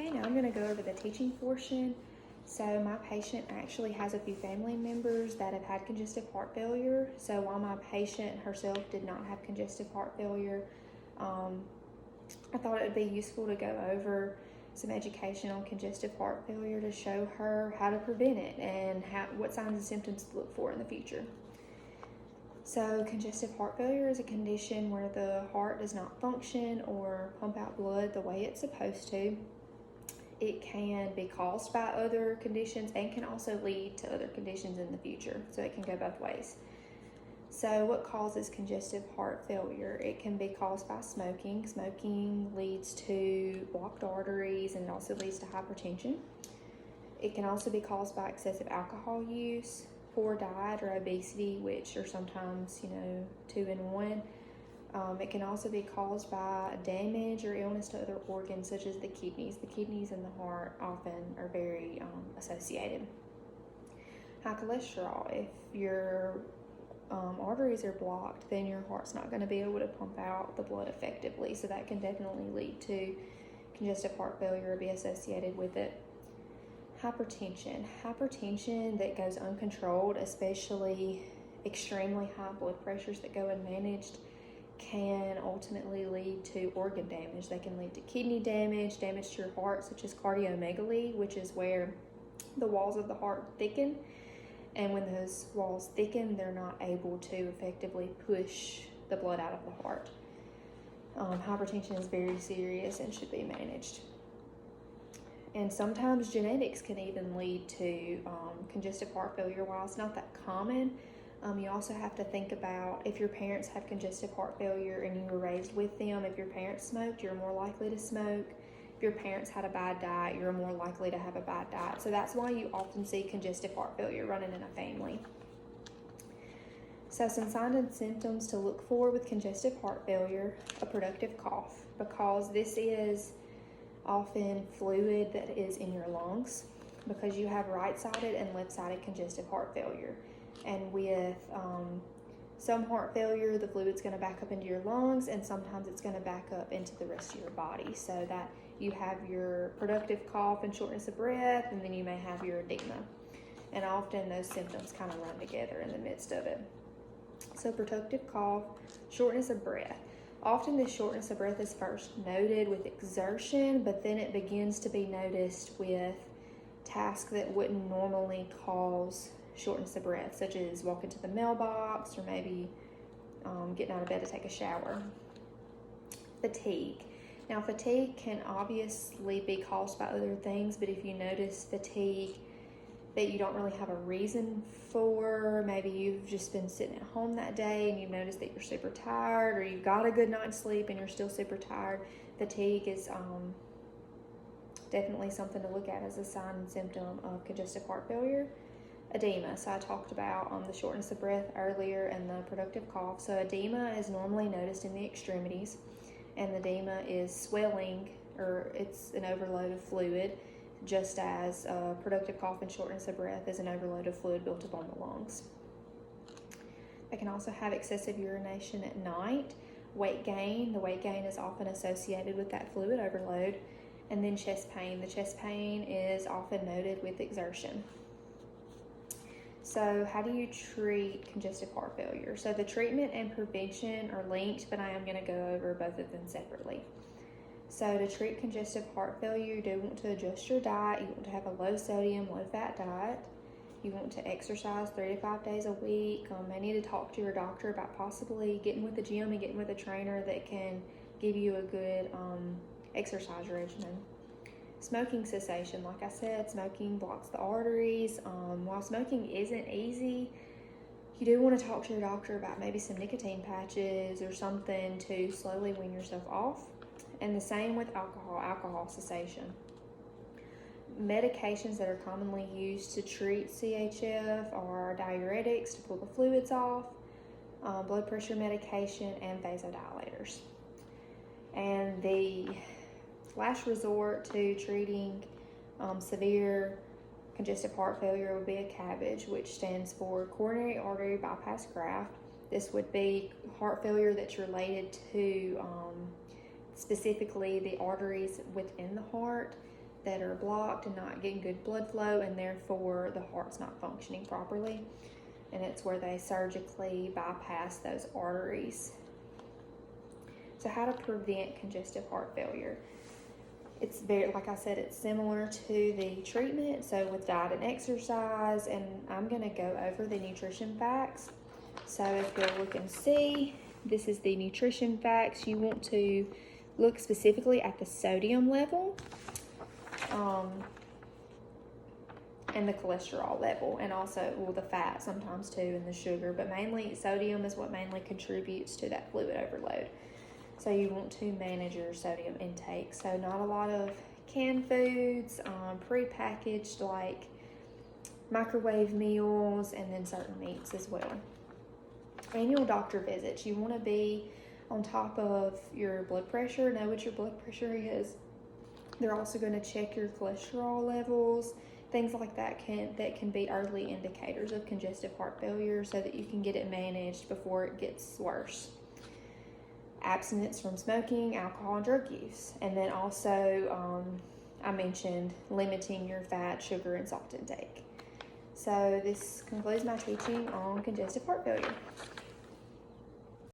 Okay, now I'm going to go over the teaching portion. So my patient actually has a few family members that have had congestive heart failure. So while my patient herself did not have congestive heart failure, I thought it would be useful to go over some education on congestive heart failure to show her how to prevent it and what signs and symptoms to look for in the future. So congestive heart failure is a condition where the heart does not function or pump out blood the way it's supposed to. It can be caused by other conditions and can also lead to other conditions in the future. So it can go both ways. So what causes congestive heart failure? It can be caused by smoking. Smoking leads to blocked arteries and it also leads to hypertension. It can also be caused by excessive alcohol use, poor diet or obesity, which are sometimes, two in one. It can also be caused by damage or illness to other organs such as the kidneys. The kidneys and the heart often are very associated. High cholesterol. If your arteries are blocked, then your heart's not going to be able to pump out the blood effectively. So that can definitely lead to congestive heart failure or be associated with it. Hypertension. Hypertension that goes uncontrolled, especially extremely high blood pressures that go unmanaged, can ultimately lead to organ damage. They can lead to kidney damage, damage to your heart, such as cardiomegaly, which is where the walls of the heart thicken. And when those walls thicken, they're not able to effectively push the blood out of the heart. Hypertension is very serious and should be managed. And sometimes genetics can even lead to congestive heart failure. While it's not that common, you also have to think about if your parents have congestive heart failure and you were raised with them. If your parents smoked, you're more likely to smoke. If your parents had a bad diet, you're more likely to have a bad diet. So that's why you often see congestive heart failure running in a family. So some signs and symptoms to look for with congestive heart failure: a productive cough, because this is often fluid that is in your lungs, because you have right-sided and left-sided congestive heart failure. And with some heart failure, the fluid's going to back up into your lungs, and sometimes it's going to back up into the rest of your body, so that you have your productive cough and shortness of breath, and then you may have your edema. And often those symptoms kind of run together in the midst of it. So productive cough, shortness of breath. Often this shortness of breath is first noted with exertion, but then it begins to be noticed with tasks that wouldn't normally cause shortness of breath, such as walking to the mailbox or maybe getting out of bed to take a shower. Fatigue. Now, fatigue can obviously be caused by other things, but if you notice fatigue that you don't really have a reason for, maybe you've just been sitting at home that day and you've noticed that you're super tired, or you've got a good night's sleep and you're still super tired, fatigue is definitely something to look at as a sign and symptom of congestive heart failure. Edema. So I talked about the shortness of breath earlier and the productive cough. So edema is normally noticed in the extremities, and edema is swelling, or it's an overload of fluid, just as productive cough and shortness of breath is an overload of fluid built up on the lungs. They can also have excessive urination at night. Weight gain. The weight gain is often associated with that fluid overload. And then chest pain. The chest pain is often noted with exertion. So how do you treat congestive heart failure? So the treatment and prevention are linked, but I am going to go over both of them separately. So to treat congestive heart failure, you do want to adjust your diet. You want to have a low sodium, low fat diet. You want to exercise 3 to 5 days a week. May need to talk to your doctor about possibly getting with the gym and getting with a trainer that can give you a good exercise regimen. Smoking cessation. Like I said, smoking blocks the arteries. While smoking isn't easy, you do want to talk to your doctor about maybe some nicotine patches or something to slowly wean yourself off. And the same with alcohol cessation. Medications that are commonly used to treat CHF are diuretics to pull the fluids off, blood pressure medication, and vasodilators. And the last resort to treating severe congestive heart failure would be a CABG, which stands for coronary artery bypass graft. This would be heart failure that's related to specifically the arteries within the heart that are blocked and not getting good blood flow, and therefore the heart's not functioning properly. And it's where they surgically bypass those arteries. So how to prevent congestive heart failure? It's very, like I said, it's similar to the treatment. So with diet and exercise, and I'm going to go over the nutrition facts. So if you'll look and see, this is the nutrition facts. You want to look specifically at the sodium level, and the cholesterol level, and also, well, the fat sometimes too, and the sugar, but mainly sodium is what mainly contributes to that fluid overload. So you want to manage your sodium intake. So not a lot of canned foods, pre-packaged like microwave meals, and then certain meats as well. Annual doctor visits. You want to be on top of your blood pressure, know what your blood pressure is. They're also going to check your cholesterol levels. Things like that can be early indicators of congestive heart failure, so that you can get it managed before it gets worse. Abstinence from smoking, alcohol, and drug use. And then also, I mentioned limiting your fat, sugar, and salt intake. So this concludes my teaching on congestive heart failure.